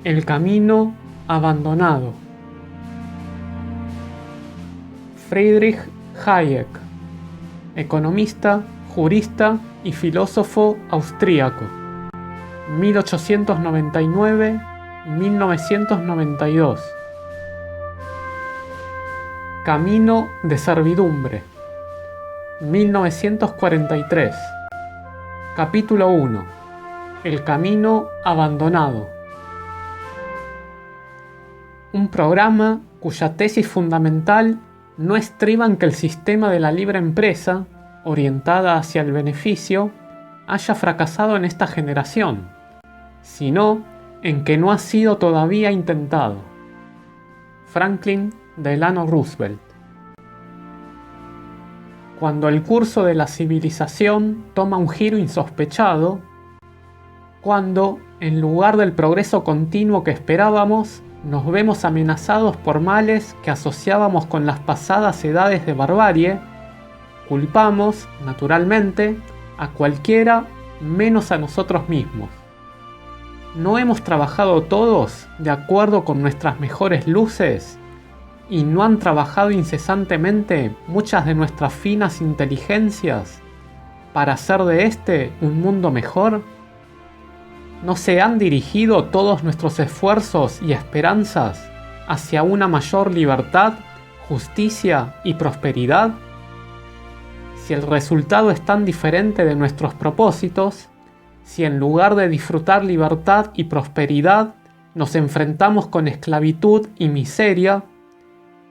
El camino abandonado. Friedrich Hayek, economista, jurista y filósofo austríaco, 1899-1992. Camino de servidumbre, 1943. Capítulo 1. El camino abandonado. Un programa cuya tesis fundamental no estriba en que el sistema de la libre empresa, orientada hacia el beneficio, haya fracasado en esta generación, sino en que no ha sido todavía intentado. Franklin Delano Roosevelt. Cuando el curso de la civilización toma un giro insospechado, cuando, en lugar del progreso continuo que esperábamos, nos vemos amenazados por males que asociábamos con las pasadas edades de barbarie, culpamos, naturalmente, a cualquiera menos a nosotros mismos. ¿No hemos trabajado todos de acuerdo con nuestras mejores luces? ¿Y no han trabajado incesantemente muchas de nuestras finas inteligencias para hacer de este un mundo mejor? ¿No se han dirigido todos nuestros esfuerzos y esperanzas hacia una mayor libertad, justicia y prosperidad? Si el resultado es tan diferente de nuestros propósitos, si en lugar de disfrutar libertad y prosperidad nos enfrentamos con esclavitud y miseria,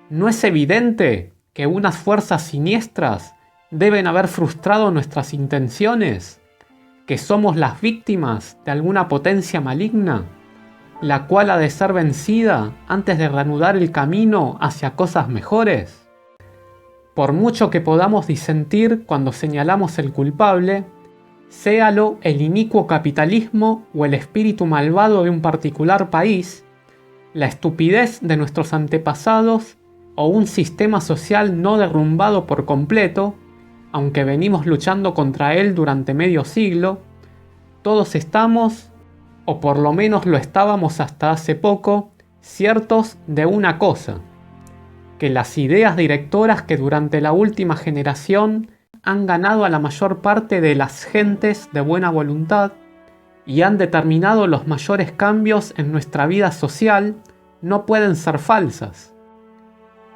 ¿no es evidente que unas fuerzas siniestras deben haber frustrado nuestras intenciones? ¿Que somos las víctimas de alguna potencia maligna, la cual ha de ser vencida antes de reanudar el camino hacia cosas mejores? Por mucho que podamos disentir cuando señalamos el culpable, séalo el inicuo capitalismo o el espíritu malvado de un particular país, la estupidez de nuestros antepasados o un sistema social no derrumbado por completo, aunque venimos luchando contra él durante medio siglo, todos estamos, o por lo menos lo estábamos hasta hace poco, ciertos de una cosa: que las ideas directoras que durante la última generación han ganado a la mayor parte de las gentes de buena voluntad y han determinado los mayores cambios en nuestra vida social no pueden ser falsas.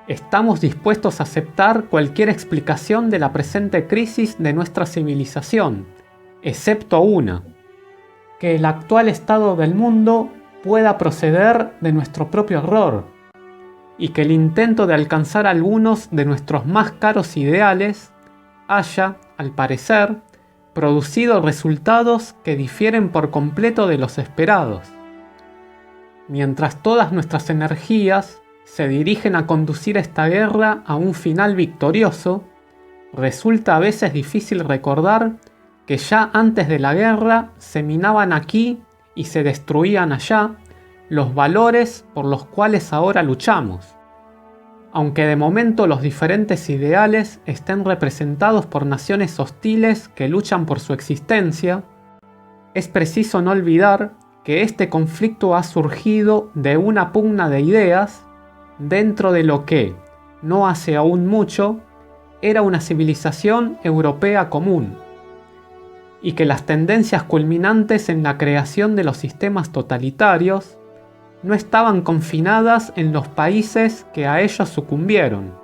Estamos dispuestos a aceptar cualquier explicación de la presente crisis de nuestra civilización, excepto una: que el actual estado del mundo pueda proceder de nuestro propio error, y que el intento de alcanzar algunos de nuestros más caros ideales haya, al parecer, producido resultados que difieren por completo de los esperados. Mientras todas nuestras energías se dirigen a conducir esta guerra a un final victorioso, resulta a veces difícil recordar que ya antes de la guerra se minaban aquí y se destruían allá los valores por los cuales ahora luchamos. Aunque de momento los diferentes ideales estén representados por naciones hostiles que luchan por su existencia, es preciso no olvidar que este conflicto ha surgido de una pugna de ideas dentro de lo que, no hace aún mucho, era una civilización europea común, y que las tendencias culminantes en la creación de los sistemas totalitarios no estaban confinadas en los países que a ellos sucumbieron.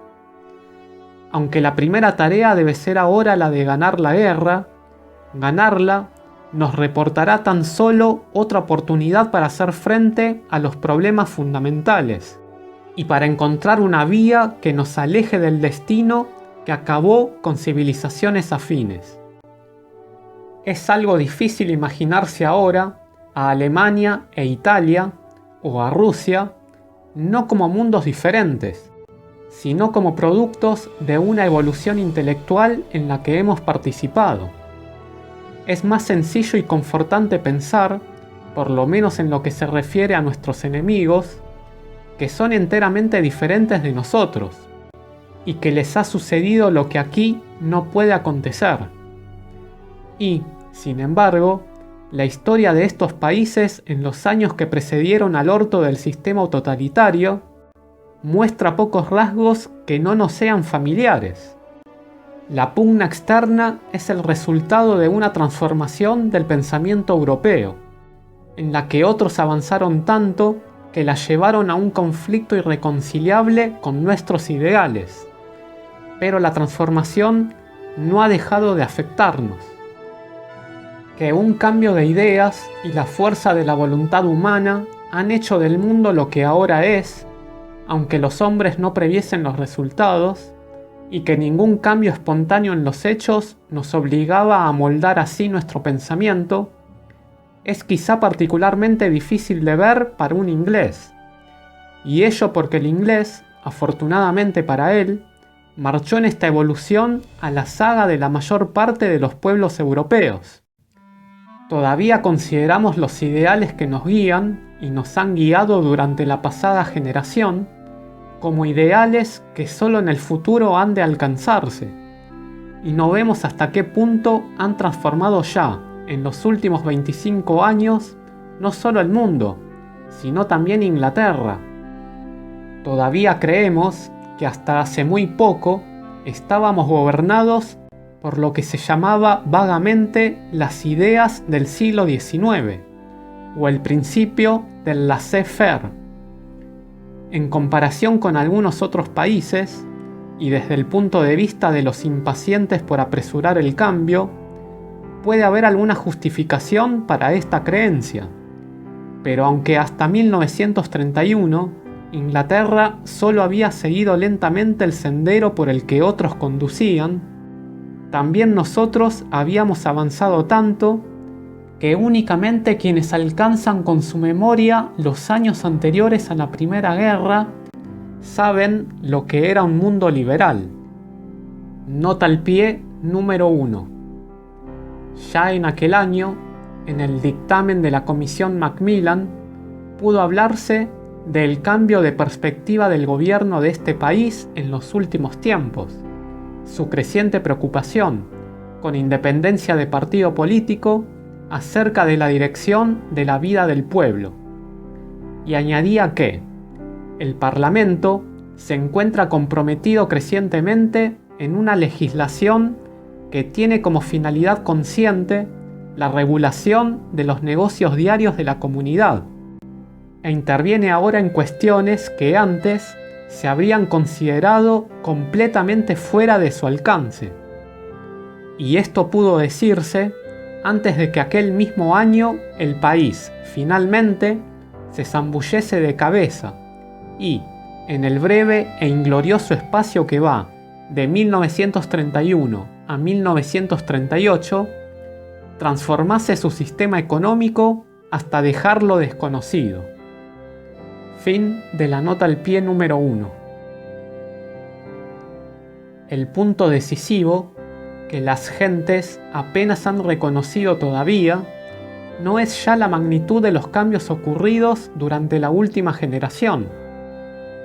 Aunque la primera tarea debe ser ahora la de ganar la guerra, ganarla nos reportará tan solo otra oportunidad para hacer frente a los problemas fundamentales y para encontrar una vía que nos aleje del destino que acabó con civilizaciones afines. Es algo difícil imaginarse ahora a Alemania e Italia, o a Rusia, no como mundos diferentes, sino como productos de una evolución intelectual en la que hemos participado. Es más sencillo y confortante pensar, por lo menos en lo que se refiere a nuestros enemigos, que son enteramente diferentes de nosotros, y que les ha sucedido lo que aquí no puede acontecer. Y, sin embargo, la historia de estos países en los años que precedieron al orto del sistema totalitario muestra pocos rasgos que no nos sean familiares. La pugna externa es el resultado de una transformación del pensamiento europeo, en la que otros avanzaron tanto que la llevaron a un conflicto irreconciliable con nuestros ideales. Pero la transformación no ha dejado de afectarnos. Que un cambio de ideas y la fuerza de la voluntad humana han hecho del mundo lo que ahora es, aunque los hombres no previesen los resultados, y que ningún cambio espontáneo en los hechos nos obligaba a moldar así nuestro pensamiento, es quizá particularmente difícil de ver para un inglés, y ello porque el inglés, afortunadamente para él, marchó en esta evolución a la saga de la mayor parte de los pueblos europeos. Todavía consideramos los ideales que nos guían y nos han guiado durante la pasada generación como ideales que solo en el futuro han de alcanzarse, y no vemos hasta qué punto han transformado ya, en los últimos 25 años, no solo el mundo, sino también Inglaterra. Todavía creemos que hasta hace muy poco estábamos gobernados por lo que se llamaba vagamente las ideas del siglo XIX, o el principio del laissez-faire. En comparación con algunos otros países, y desde el punto de vista de los impacientes por apresurar el cambio, puede haber alguna justificación para esta creencia. Pero aunque hasta 1931, Inglaterra solo había seguido lentamente el sendero por el que otros conducían, también nosotros habíamos avanzado tanto que únicamente quienes alcanzan con su memoria los años anteriores a la Primera Guerra saben lo que era un mundo liberal. Nota al pie número 1. Ya en aquel año, en el dictamen de la Comisión Macmillan, pudo hablarse del cambio de perspectiva del gobierno de este país en los últimos tiempos, su creciente preocupación, con independencia de partido político, acerca de la dirección de la vida del pueblo. Y añadía que el Parlamento se encuentra comprometido crecientemente en una legislación que tiene como finalidad consciente la regulación de los negocios diarios de la comunidad, e interviene ahora en cuestiones que antes se habrían considerado completamente fuera de su alcance. Y esto pudo decirse antes de que aquel mismo año el país, finalmente, se zambullese de cabeza y, en el breve e inglorioso espacio que va de 1931 a 1938, transformase su sistema económico hasta dejarlo desconocido. Fin de la nota al pie número 1. El punto decisivo, que las gentes apenas han reconocido todavía, no es ya la magnitud de los cambios ocurridos durante la última generación,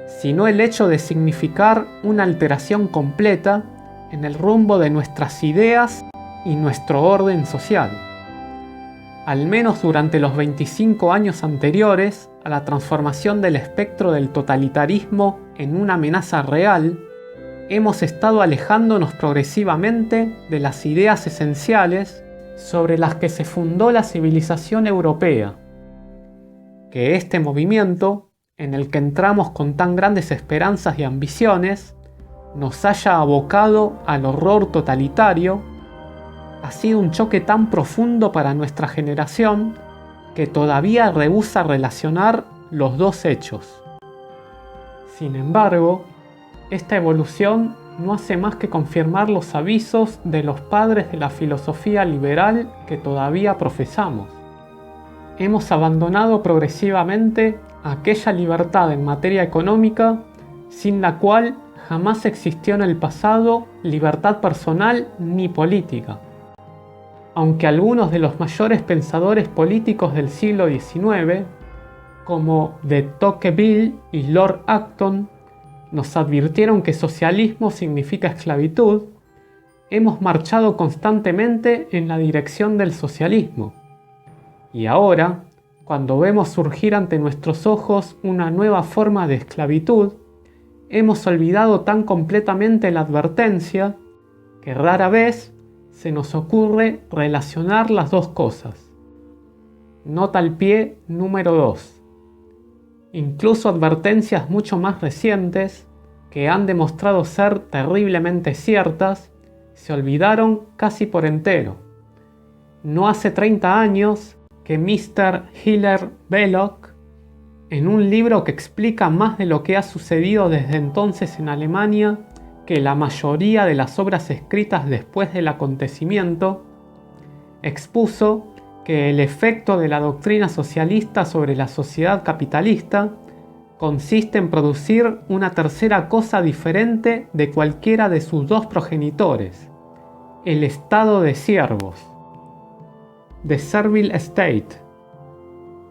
sino el hecho de significar una alteración completa en el rumbo de nuestras ideas y nuestro orden social. Al menos durante los 25 años anteriores a la transformación del espectro del totalitarismo en una amenaza real, hemos estado alejándonos progresivamente de las ideas esenciales sobre las que se fundó la civilización europea. Que este movimiento, en el que entramos con tan grandes esperanzas y ambiciones, nos haya abocado al horror totalitario, ha sido un choque tan profundo para nuestra generación que todavía rehúsa relacionar los dos hechos. Sin embargo, esta evolución no hace más que confirmar los avisos de los padres de la filosofía liberal que todavía profesamos. Hemos abandonado progresivamente aquella libertad en materia económica sin la cual jamás existió en el pasado libertad personal ni política. Aunque algunos de los mayores pensadores políticos del siglo XIX, como de Tocqueville y Lord Acton, nos advirtieron que socialismo significa esclavitud, hemos marchado constantemente en la dirección del socialismo. Y ahora, cuando vemos surgir ante nuestros ojos una nueva forma de esclavitud, hemos olvidado tan completamente la advertencia que rara vez se nos ocurre relacionar las dos cosas. Nota al pie número 2. Incluso advertencias mucho más recientes, que han demostrado ser terriblemente ciertas, se olvidaron casi por entero. No hace 30 años que Mr. Hilaire Belloc, en un libro que explica más de lo que ha sucedido desde entonces en Alemania que la mayoría de las obras escritas después del acontecimiento, expuso que el efecto de la doctrina socialista sobre la sociedad capitalista consiste en producir una tercera cosa diferente de cualquiera de sus dos progenitores, el estado de siervos. The Servile State,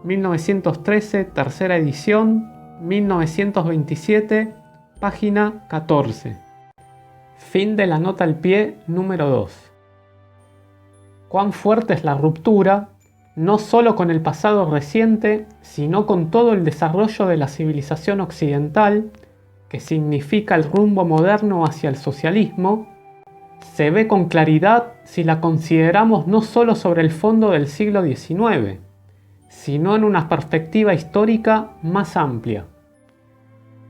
1913, tercera edición, 1927, página 14. Fin de la nota al pie número 2. Cuán fuerte es la ruptura, no solo con el pasado reciente, sino con todo el desarrollo de la civilización occidental, que significa el rumbo moderno hacia el socialismo, se ve con claridad si la consideramos no solo sobre el fondo del siglo XIX, sino en una perspectiva histórica más amplia.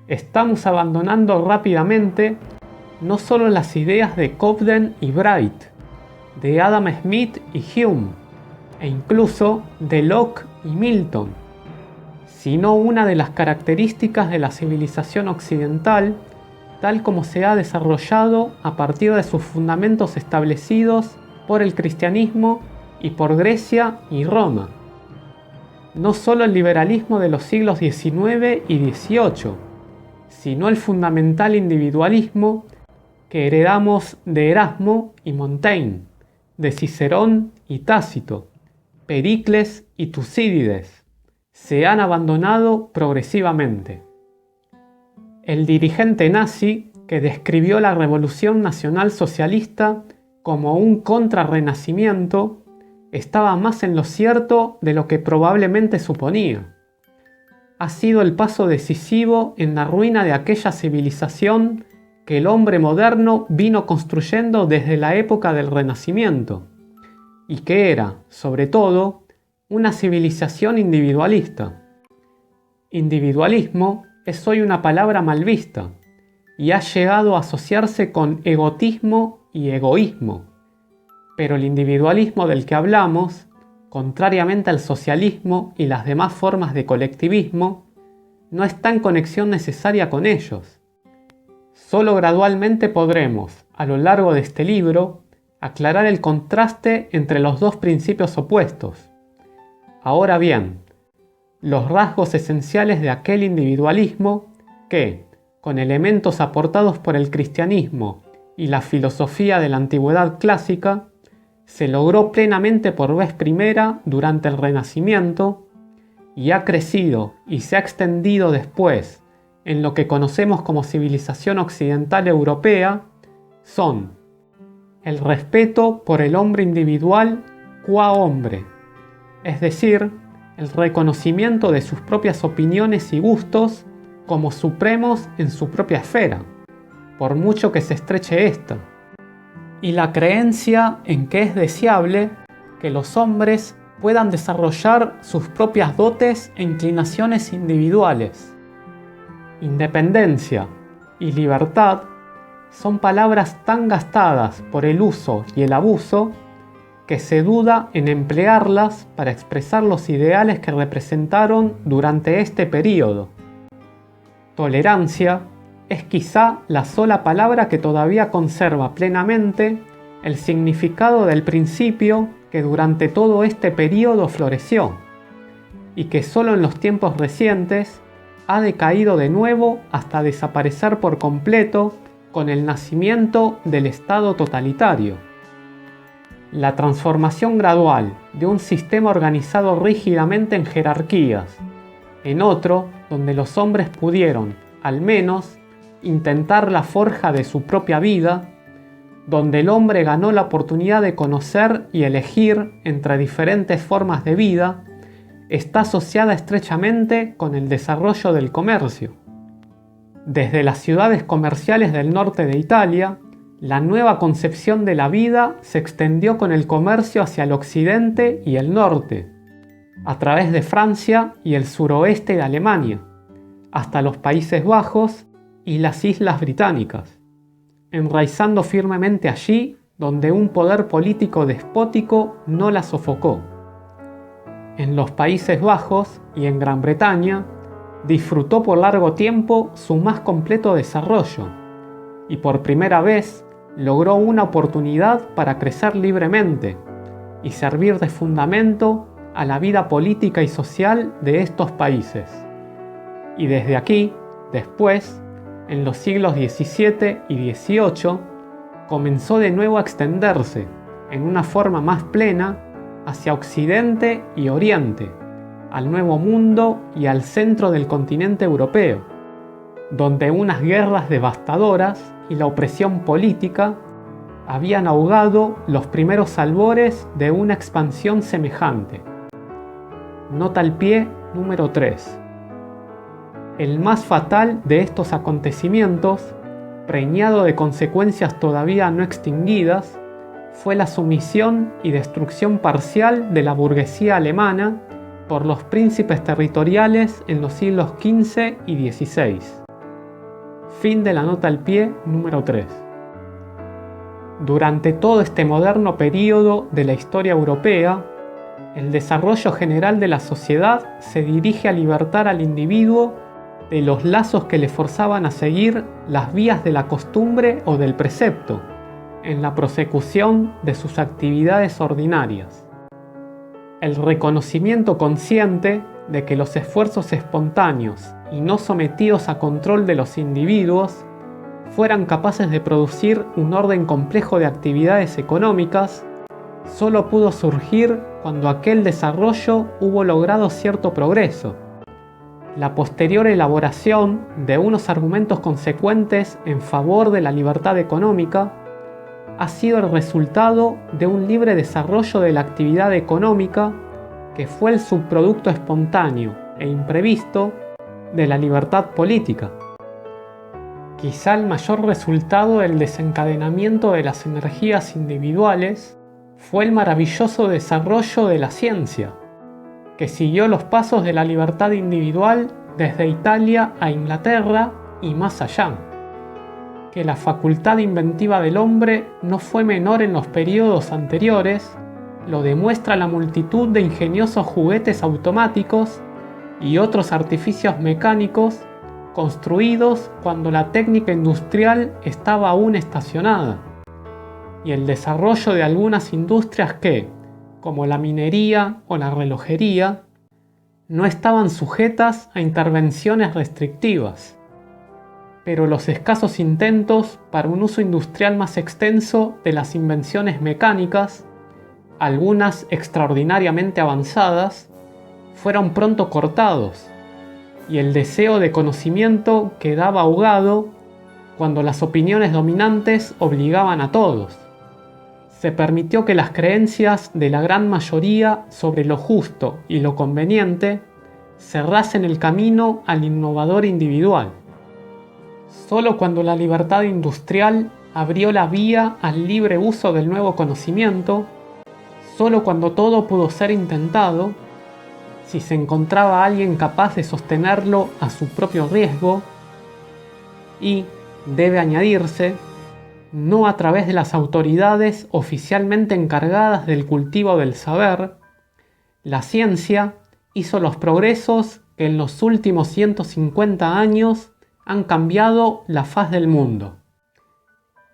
Estamos abandonando rápidamente no solo las ideas de Cobden y Bright, de Adam Smith y Hume, e incluso de Locke y Milton, sino una de las características de la civilización occidental, tal como se ha desarrollado a partir de sus fundamentos establecidos por el cristianismo y por Grecia y Roma. No solo el liberalismo de los siglos XIX y XVIII, sino el fundamental individualismo que heredamos de Erasmo y Montaigne, de Cicerón y Tácito, Pericles y Tucídides, se han abandonado progresivamente. El dirigente nazi, que describió la Revolución Nacional Socialista como un contrarrenacimiento, estaba más en lo cierto de lo que probablemente suponía. Ha sido el paso decisivo en la ruina de aquella civilización que el hombre moderno vino construyendo desde la época del Renacimiento, y que era, sobre todo, una civilización individualista. Individualismo es hoy una palabra mal vista, y ha llegado a asociarse con egotismo y egoísmo. Pero el individualismo del que hablamos, contrariamente al socialismo y las demás formas de colectivismo, no está en conexión necesaria con ellos. Solo gradualmente podremos, a lo largo de este libro, aclarar el contraste entre los dos principios opuestos. Ahora bien, los rasgos esenciales de aquel individualismo que, con elementos aportados por el cristianismo y la filosofía de la antigüedad clásica, se logró plenamente por vez primera durante el Renacimiento y ha crecido y se ha extendido después en lo que conocemos como civilización occidental europea, son el respeto por el hombre individual qua hombre, es decir, el reconocimiento de sus propias opiniones y gustos como supremos en su propia esfera, por mucho que se estreche ésta, y la creencia en que es deseable que los hombres puedan desarrollar sus propias dotes e inclinaciones individuales. Independencia y libertad son palabras tan gastadas por el uso y el abuso que se duda en emplearlas para expresar los ideales que representaron durante este período. Tolerancia es quizá la sola palabra que todavía conserva plenamente el significado del principio que durante todo este período floreció y que solo en los tiempos recientes ha decaído de nuevo hasta desaparecer por completo con el nacimiento del Estado totalitario. La transformación gradual de un sistema organizado rígidamente en jerarquías en otro donde los hombres pudieron, al menos, intentar la forja de su propia vida, donde el hombre ganó la oportunidad de conocer y elegir entre diferentes formas de vida, está asociada estrechamente con el desarrollo del comercio. Desde las ciudades comerciales del norte de Italia, la nueva concepción de la vida se extendió con el comercio hacia el occidente y el norte, a través de Francia y el suroeste de Alemania, hasta los Países Bajos y las Islas Británicas, enraizando firmemente allí donde un poder político despótico no la sofocó. En los Países Bajos y en Gran Bretaña, disfrutó por largo tiempo su más completo desarrollo y por primera vez logró una oportunidad para crecer libremente y servir de fundamento a la vida política y social de estos países. Y desde aquí, después, en los siglos XVII y XVIII, comenzó de nuevo a extenderse en una forma más plena hacia Occidente y Oriente, al Nuevo Mundo y al centro del continente europeo, donde unas guerras devastadoras y la opresión política habían ahogado los primeros albores de una expansión semejante. Nota al pie número 3. El más fatal de estos acontecimientos, preñado de consecuencias todavía no extinguidas, fue la sumisión y destrucción parcial de la burguesía alemana por los príncipes territoriales en los siglos XV y XVI. Fin de la nota al pie número 3. Durante todo este moderno período de la historia europea, el desarrollo general de la sociedad se dirige a libertar al individuo de los lazos que le forzaban a seguir las vías de la costumbre o del precepto, en la prosecución de sus actividades ordinarias. El reconocimiento consciente de que los esfuerzos espontáneos y no sometidos a control de los individuos fueran capaces de producir un orden complejo de actividades económicas, solo pudo surgir cuando aquel desarrollo hubo logrado cierto progreso. La posterior elaboración de unos argumentos consecuentes en favor de la libertad económica ha sido el resultado de un libre desarrollo de la actividad económica que fue el subproducto espontáneo e imprevisto de la libertad política. Quizá el mayor resultado del desencadenamiento de las energías individuales fue el maravilloso desarrollo de la ciencia, que siguió los pasos de la libertad individual desde Italia a Inglaterra y más allá. Que la facultad inventiva del hombre no fue menor en los periodos anteriores, lo demuestra la multitud de ingeniosos juguetes automáticos y otros artificios mecánicos construidos cuando la técnica industrial estaba aún estacionada, y el desarrollo de algunas industrias que, como la minería o la relojería, no estaban sujetas a intervenciones restrictivas. Pero los escasos intentos para un uso industrial más extenso de las invenciones mecánicas, algunas extraordinariamente avanzadas, fueron pronto cortados, y el deseo de conocimiento quedaba ahogado cuando las opiniones dominantes obligaban a todos. Se permitió que las creencias de la gran mayoría sobre lo justo y lo conveniente cerrasen el camino al innovador individual. Solo cuando la libertad industrial abrió la vía al libre uso del nuevo conocimiento, solo cuando todo pudo ser intentado, si se encontraba alguien capaz de sostenerlo a su propio riesgo, y, debe añadirse, no a través de las autoridades oficialmente encargadas del cultivo del saber, la ciencia hizo los progresos que en los últimos 150 años han cambiado la faz del mundo.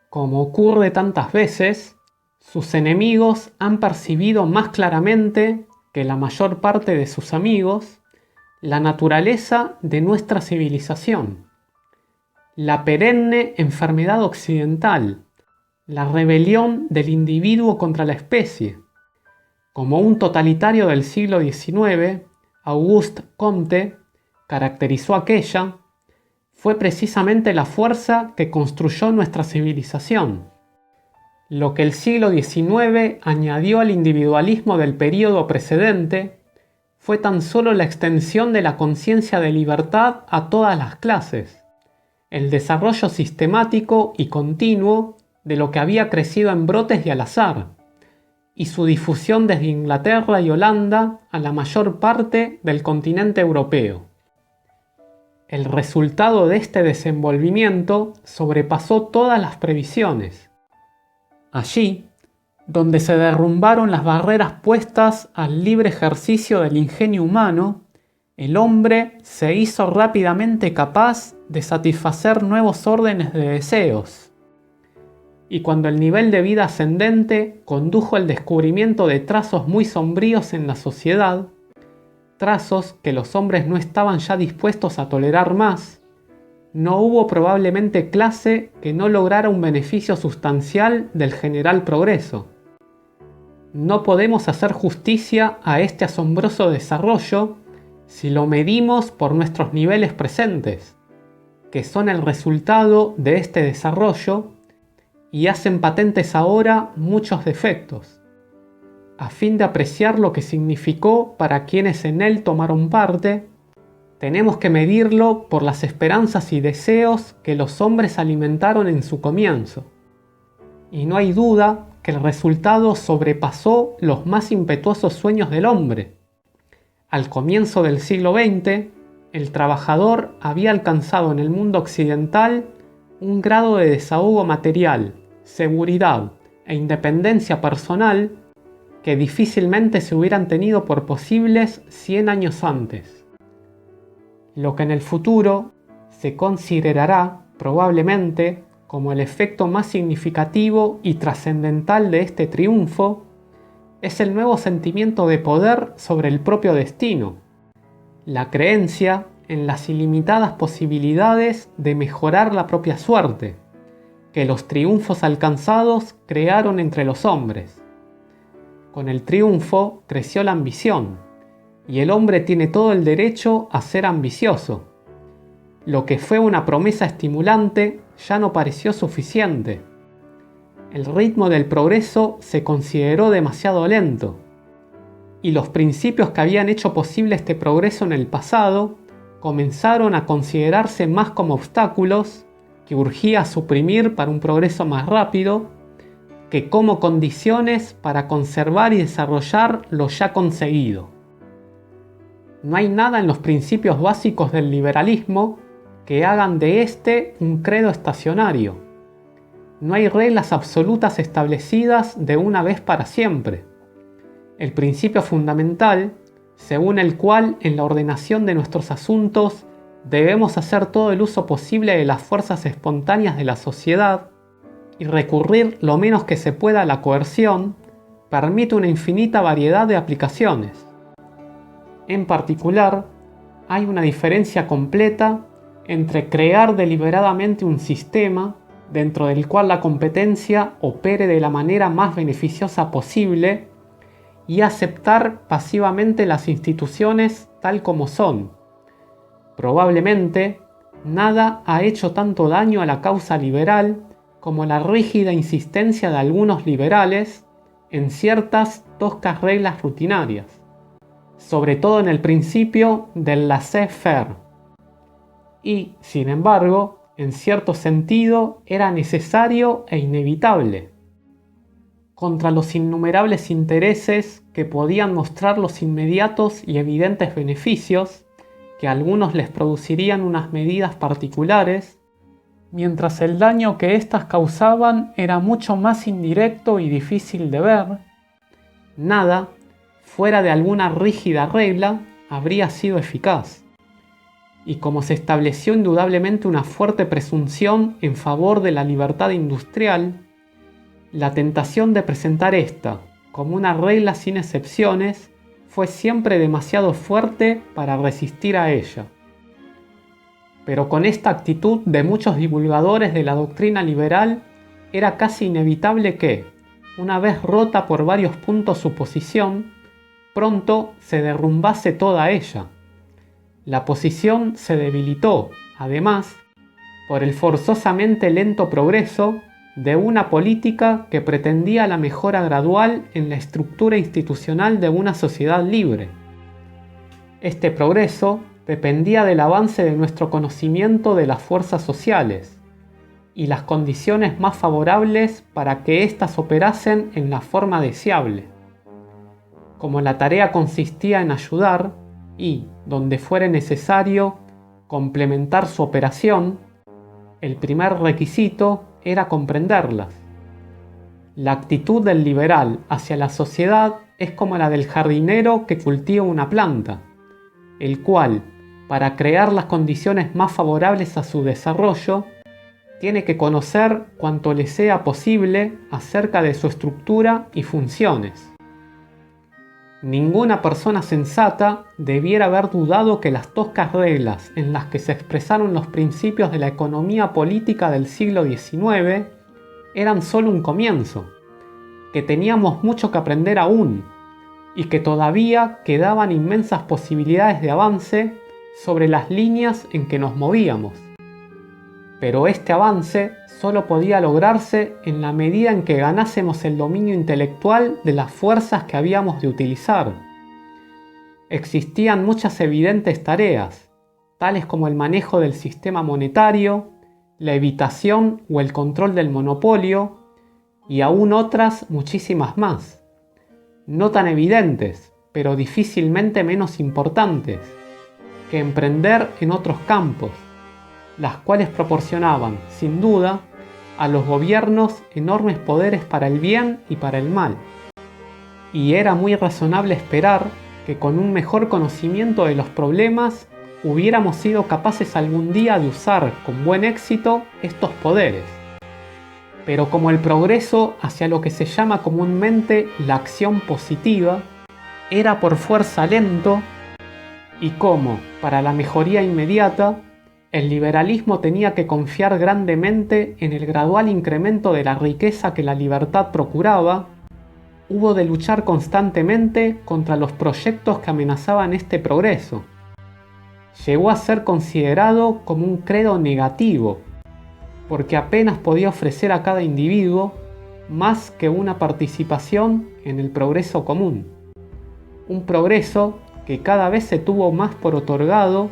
Como ocurre tantas veces, sus enemigos han percibido más claramente que la mayor parte de sus amigos la naturaleza de nuestra civilización, la perenne enfermedad occidental, la rebelión del individuo contra la especie. Como un totalitario del siglo XIX, Auguste Comte caracterizó aquella, fue precisamente la fuerza que construyó nuestra civilización. Lo que el siglo XIX añadió al individualismo del período precedente fue tan solo la extensión de la conciencia de libertad a todas las clases, el desarrollo sistemático y continuo de lo que había crecido en brotes y al azar, y su difusión desde Inglaterra y Holanda a la mayor parte del continente europeo. El resultado de este desenvolvimiento sobrepasó todas las previsiones. Allí, donde se derrumbaron las barreras puestas al libre ejercicio del ingenio humano, el hombre se hizo rápidamente capaz de satisfacer nuevos órdenes de deseos. Y cuando el nivel de vida ascendente condujo al descubrimiento de trazos muy sombríos en la sociedad, trazos que los hombres no estaban ya dispuestos a tolerar más, no hubo probablemente clase que no lograra un beneficio sustancial del general progreso. No podemos hacer justicia a este asombroso desarrollo si lo medimos por nuestros niveles presentes, que son el resultado de este desarrollo y hacen patentes ahora muchos defectos. A fin de apreciar lo que significó para quienes en él tomaron parte, tenemos que medirlo por las esperanzas y deseos que los hombres alimentaron en su comienzo. Y no hay duda que el resultado sobrepasó los más impetuosos sueños del hombre. Al comienzo del siglo XX, el trabajador había alcanzado en el mundo occidental un grado de desahogo material, seguridad e independencia personal que difícilmente se hubieran tenido por posibles 100 años antes. Lo que en el futuro se considerará probablemente como el efecto más significativo y trascendental de este triunfo es el nuevo sentimiento de poder sobre el propio destino, la creencia en las ilimitadas posibilidades de mejorar la propia suerte que los triunfos alcanzados crearon entre los hombres. Con el triunfo creció la ambición, y el hombre tiene todo el derecho a ser ambicioso. Lo que fue una promesa estimulante ya no pareció suficiente. El ritmo del progreso se consideró demasiado lento, y los principios que habían hecho posible este progreso en el pasado comenzaron a considerarse más como obstáculos que urgía suprimir para un progreso más rápido que como condiciones para conservar y desarrollar lo ya conseguido. No hay nada en los principios básicos del liberalismo que hagan de este un credo estacionario. No hay reglas absolutas establecidas de una vez para siempre. El principio fundamental, según el cual en la ordenación de nuestros asuntos debemos hacer todo el uso posible de las fuerzas espontáneas de la sociedad y recurrir lo menos que se pueda a la coerción, permite una infinita variedad de aplicaciones. En particular, hay una diferencia completa entre crear deliberadamente un sistema dentro del cual la competencia opere de la manera más beneficiosa posible y aceptar pasivamente las instituciones tal como son. Probablemente, nada ha hecho tanto daño a la causa liberal como la rígida insistencia de algunos liberales en ciertas toscas reglas rutinarias, sobre todo en el principio del laissez-faire. Y, sin embargo, en cierto sentido era necesario e inevitable. Contra los innumerables intereses que podían mostrar los inmediatos y evidentes beneficios que a algunos les producirían unas medidas particulares, mientras el daño que éstas causaban era mucho más indirecto y difícil de ver, nada, fuera de alguna rígida regla, habría sido eficaz. Y como se estableció indudablemente una fuerte presunción en favor de la libertad industrial, la tentación de presentar esta como una regla sin excepciones fue siempre demasiado fuerte para resistir a ella. Pero con esta actitud de muchos divulgadores de la doctrina liberal, era casi inevitable que, una vez rota por varios puntos su posición, pronto se derrumbase toda ella. La posición se debilitó, además, por el forzosamente lento progreso de una política que pretendía la mejora gradual en la estructura institucional de una sociedad libre. Este progreso dependía del avance de nuestro conocimiento de las fuerzas sociales y las condiciones más favorables para que éstas operasen en la forma deseable. Como la tarea consistía en ayudar y, donde fuere necesario, complementar su operación, el primer requisito era comprenderlas. La actitud del liberal hacia la sociedad es como la del jardinero que cultiva una planta, el cual, para crear las condiciones más favorables a su desarrollo, tiene que conocer cuanto le sea posible acerca de su estructura y funciones. Ninguna persona sensata debiera haber dudado que las toscas reglas en las que se expresaron los principios de la economía política del siglo XIX eran solo un comienzo, que teníamos mucho que aprender aún y que todavía quedaban inmensas posibilidades de avance sobre las líneas en que nos movíamos. Pero este avance solo podía lograrse en la medida en que ganásemos el dominio intelectual de las fuerzas que habíamos de utilizar. Existían muchas evidentes tareas, tales como el manejo del sistema monetario, la evitación o el control del monopolio, y aún otras muchísimas más, no tan evidentes, pero difícilmente menos importantes, que emprender en otros campos, las cuales proporcionaban, sin duda, a los gobiernos enormes poderes para el bien y para el mal. Y era muy razonable esperar que con un mejor conocimiento de los problemas hubiéramos sido capaces algún día de usar con buen éxito estos poderes. Pero como el progreso hacia lo que se llama comúnmente la acción positiva era por fuerza lento, y como, para la mejoría inmediata, el liberalismo tenía que confiar grandemente en el gradual incremento de la riqueza que la libertad procuraba, hubo de luchar constantemente contra los proyectos que amenazaban este progreso. Llegó a ser considerado como un credo negativo, porque apenas podía ofrecer a cada individuo más que una participación en el progreso común. Un progreso que cada vez se tuvo más por otorgado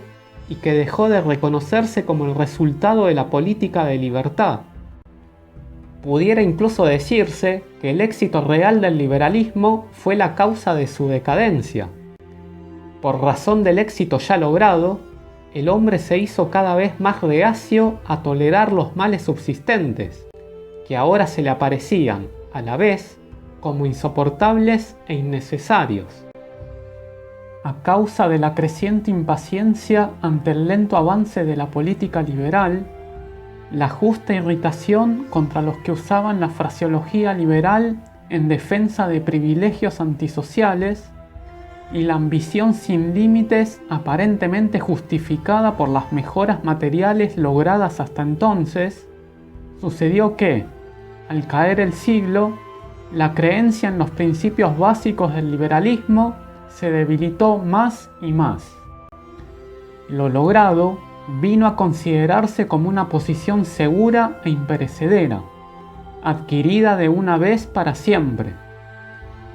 y que dejó de reconocerse como el resultado de la política de libertad. Pudiera incluso decirse que el éxito real del liberalismo fue la causa de su decadencia. Por razón del éxito ya logrado, el hombre se hizo cada vez más reacio a tolerar los males subsistentes, que ahora se le aparecían, a la vez, como insoportables e innecesarios. A causa de la creciente impaciencia ante el lento avance de la política liberal, la justa irritación contra los que usaban la fraseología liberal en defensa de privilegios antisociales y la ambición sin límites aparentemente justificada por las mejoras materiales logradas hasta entonces, sucedió que, al caer el siglo, la creencia en los principios básicos del liberalismo se debilitó más y más. Lo logrado vino a considerarse como una posición segura e imperecedera, adquirida de una vez para siempre.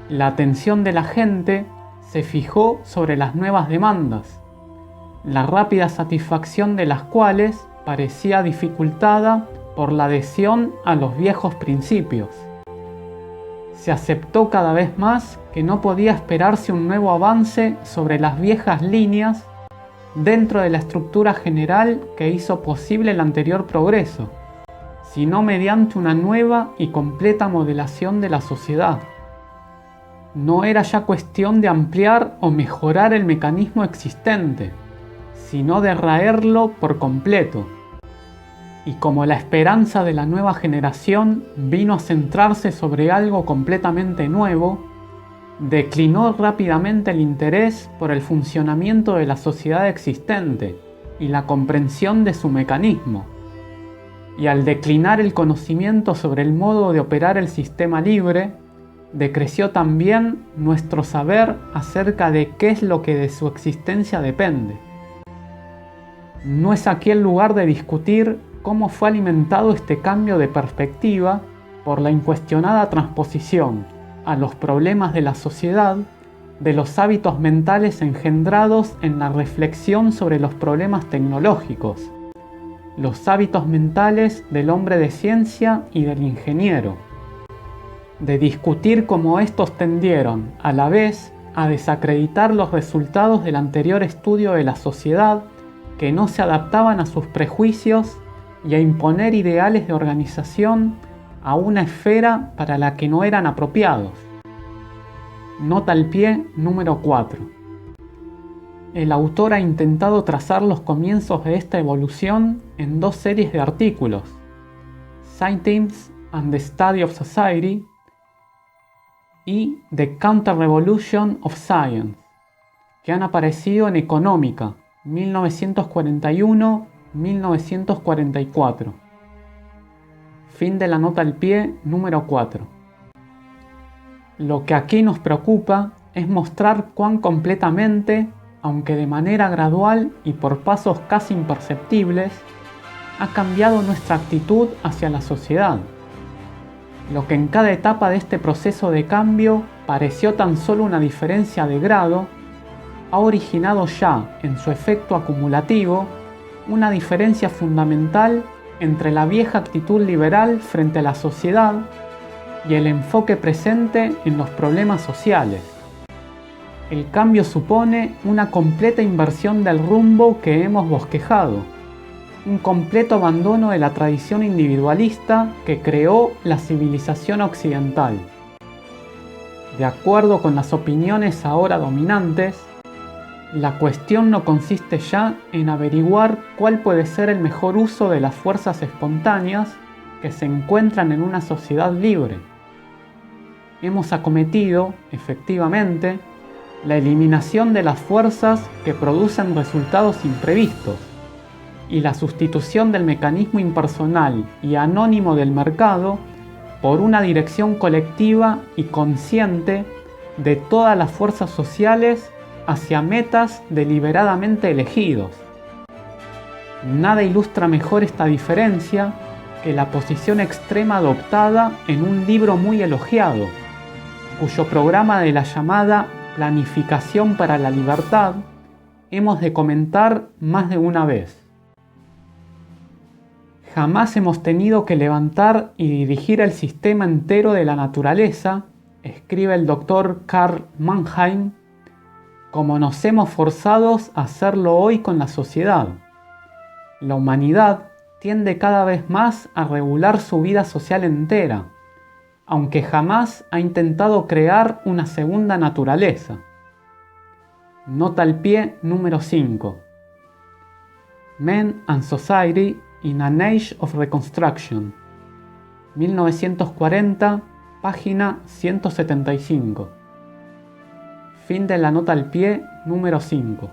La atención de la gente se fijó sobre las nuevas demandas, la rápida satisfacción de las cuales parecía dificultada por la adhesión a los viejos principios. Se aceptó cada vez más que no podía esperarse un nuevo avance sobre las viejas líneas dentro de la estructura general que hizo posible el anterior progreso, sino mediante una nueva y completa modelación de la sociedad. No era ya cuestión de ampliar o mejorar el mecanismo existente, sino de raerlo por completo. Y como la esperanza de la nueva generación vino a centrarse sobre algo completamente nuevo, declinó rápidamente el interés por el funcionamiento de la sociedad existente y la comprensión de su mecanismo. Y al declinar el conocimiento sobre el modo de operar el sistema libre, decreció también nuestro saber acerca de qué es lo que de su existencia depende. No es aquí el lugar de discutir cómo fue alimentado este cambio de perspectiva por la incuestionada transposición a los problemas de la sociedad de los hábitos mentales engendrados en la reflexión sobre los problemas tecnológicos, los hábitos mentales del hombre de ciencia y del ingeniero, de discutir cómo estos tendieron, a la vez, a desacreditar los resultados del anterior estudio de la sociedad que no se adaptaban a sus prejuicios y a imponer ideales de organización a una esfera para la que no eran apropiados. Nota al pie número 4. El autor ha intentado trazar los comienzos de esta evolución en dos series de artículos, Science and the Study of Society y The Counter-Revolution of Science, que han aparecido en Económica, 1941-1944. Fin de la nota al pie número 4. Lo que aquí nos preocupa es mostrar cuán completamente, aunque de manera gradual y por pasos casi imperceptibles, ha cambiado nuestra actitud hacia la sociedad. Lo que en cada etapa de este proceso de cambio pareció tan solo una diferencia de grado, ha originado ya, en su efecto acumulativo, una diferencia fundamental entre la vieja actitud liberal frente a la sociedad y el enfoque presente en los problemas sociales. El cambio supone una completa inversión del rumbo que hemos bosquejado, un completo abandono de la tradición individualista que creó la civilización occidental. De acuerdo con las opiniones ahora dominantes, la cuestión no consiste ya en averiguar cuál puede ser el mejor uso de las fuerzas espontáneas que se encuentran en una sociedad libre. Hemos acometido, efectivamente, la eliminación de las fuerzas que producen resultados imprevistos y la sustitución del mecanismo impersonal y anónimo del mercado por una dirección colectiva y consciente de todas las fuerzas sociales hacia metas deliberadamente elegidos. Nada ilustra mejor esta diferencia que la posición extrema adoptada en un libro muy elogiado, cuyo programa de la llamada Planificación para la Libertad hemos de comentar más de una vez. Jamás hemos tenido que levantar y dirigir el sistema entero de la naturaleza, escribe el doctor Karl Mannheim, como nos hemos forzados a hacerlo hoy con la sociedad. La humanidad tiende cada vez más a regular su vida social entera, aunque jamás ha intentado crear una segunda naturaleza. Nota al pie número 5. Men and Society in an Age of Reconstruction, 1940, página 175. Fin de la nota al pie número 5.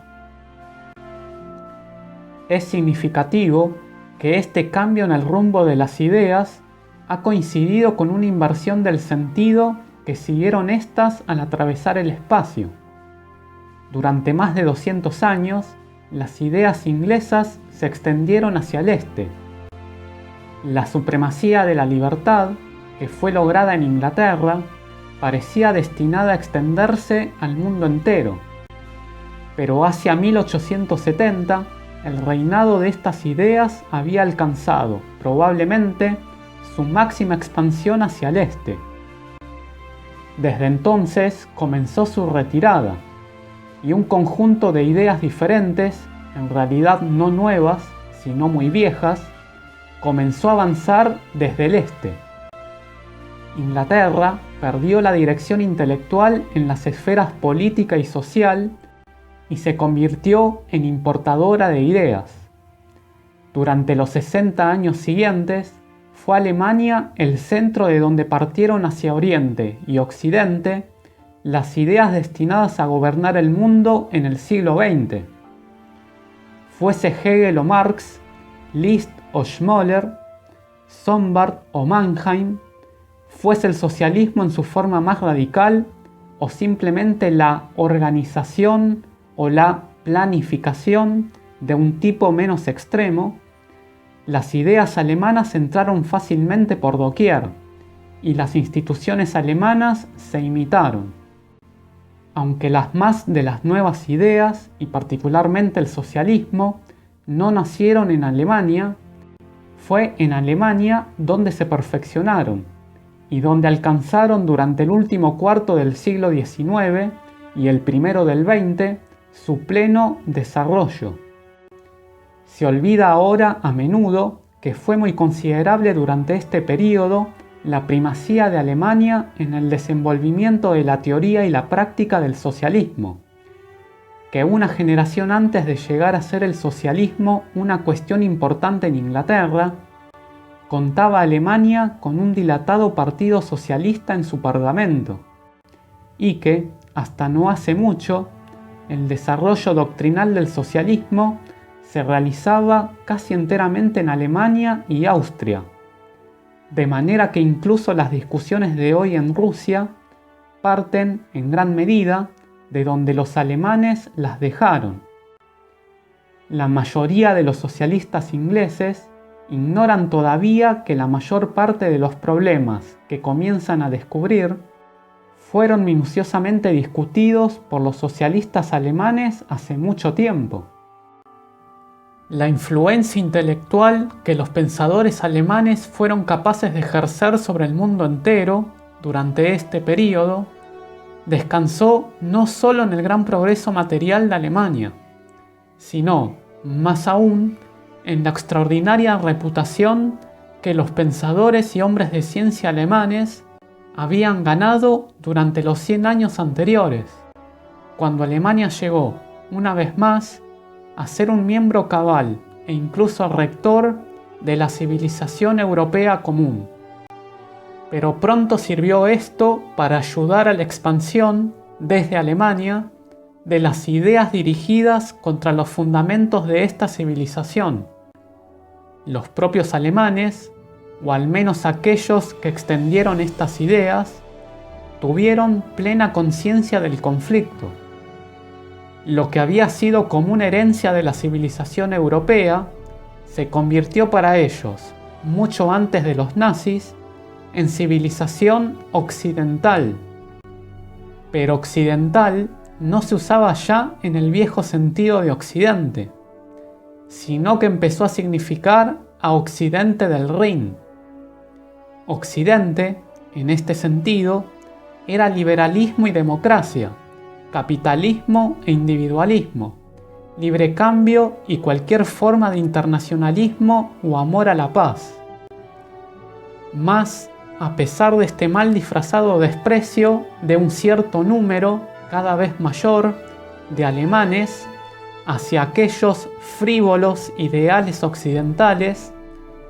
Es significativo que este cambio en el rumbo de las ideas ha coincidido con una inversión del sentido que siguieron éstas al atravesar el espacio. Durante más de 200 años, las ideas inglesas se extendieron hacia el este. La supremacía de la libertad, que fue lograda en Inglaterra, parecía destinada a extenderse al mundo entero. Pero hacia 1870, el reinado de estas ideas había alcanzado, probablemente, su máxima expansión hacia el este. Desde entonces comenzó su retirada, y un conjunto de ideas diferentes, en realidad no nuevas, sino muy viejas, comenzó a avanzar desde el este. Inglaterra perdió la dirección intelectual en las esferas política y social y se convirtió en importadora de ideas. Durante los 60 años siguientes, fue Alemania el centro de donde partieron hacia Oriente y Occidente las ideas destinadas a gobernar el mundo en el siglo XX. Fuese Hegel o Marx, List o Schmoller, Sombart o Mannheim, fuese el socialismo en su forma más radical o simplemente la organización o la planificación de un tipo menos extremo, las ideas alemanas entraron fácilmente por doquier, y las instituciones alemanas se imitaron. Aunque las más de las nuevas ideas, y particularmente el socialismo, no nacieron en Alemania, fue en Alemania donde se perfeccionaron y donde alcanzaron durante el último cuarto del siglo XIX y el primero del XX su pleno desarrollo. Se olvida ahora a menudo que fue muy considerable durante este período la primacía de Alemania en el desenvolvimiento de la teoría y la práctica del socialismo, que una generación antes de llegar a ser el socialismo una cuestión importante en Inglaterra, contaba Alemania con un dilatado partido socialista en su parlamento, y que, hasta no hace mucho, el desarrollo doctrinal del socialismo se realizaba casi enteramente en Alemania y Austria, de manera que incluso las discusiones de hoy en Rusia parten en gran medida de donde los alemanes las dejaron. La mayoría de los socialistas ingleses ignoran todavía que la mayor parte de los problemas que comienzan a descubrir fueron minuciosamente discutidos por los socialistas alemanes hace mucho tiempo. La influencia intelectual que los pensadores alemanes fueron capaces de ejercer sobre el mundo entero durante este período descansó no solo en el gran progreso material de Alemania, sino, más aún, en la extraordinaria reputación que los pensadores y hombres de ciencia alemanes habían ganado durante los 100 años anteriores, cuando Alemania llegó, una vez más, a ser un miembro cabal e incluso rector de la civilización europea común. Pero pronto sirvió esto para ayudar a la expansión, desde Alemania, de las ideas dirigidas contra los fundamentos de esta civilización. Los propios alemanes, o al menos aquellos que extendieron estas ideas, tuvieron plena conciencia del conflicto. Lo que había sido como una herencia de la civilización europea se convirtió para ellos, mucho antes de los nazis, en civilización occidental. Pero occidental no se usaba ya en el viejo sentido de Occidente, sino que empezó a significar a Occidente del Rin. Occidente, en este sentido, era liberalismo y democracia, capitalismo e individualismo, libre cambio y cualquier forma de internacionalismo o amor a la paz. Mas, a pesar de este mal disfrazado desprecio de un cierto número cada vez mayor de alemanes hacia aquellos frívolos ideales occidentales,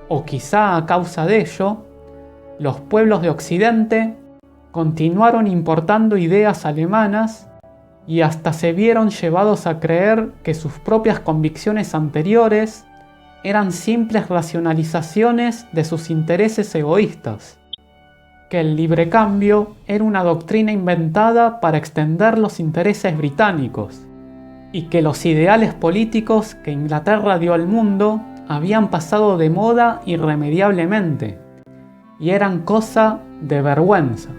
o quizá a causa de ello, los pueblos de Occidente continuaron importando ideas alemanas y hasta se vieron llevados a creer que sus propias convicciones anteriores eran simples racionalizaciones de sus intereses egoístas, que el libre cambio era una doctrina inventada para extender los intereses británicos, y que los ideales políticos que Inglaterra dio al mundo habían pasado de moda irremediablemente, y eran cosa de vergüenza.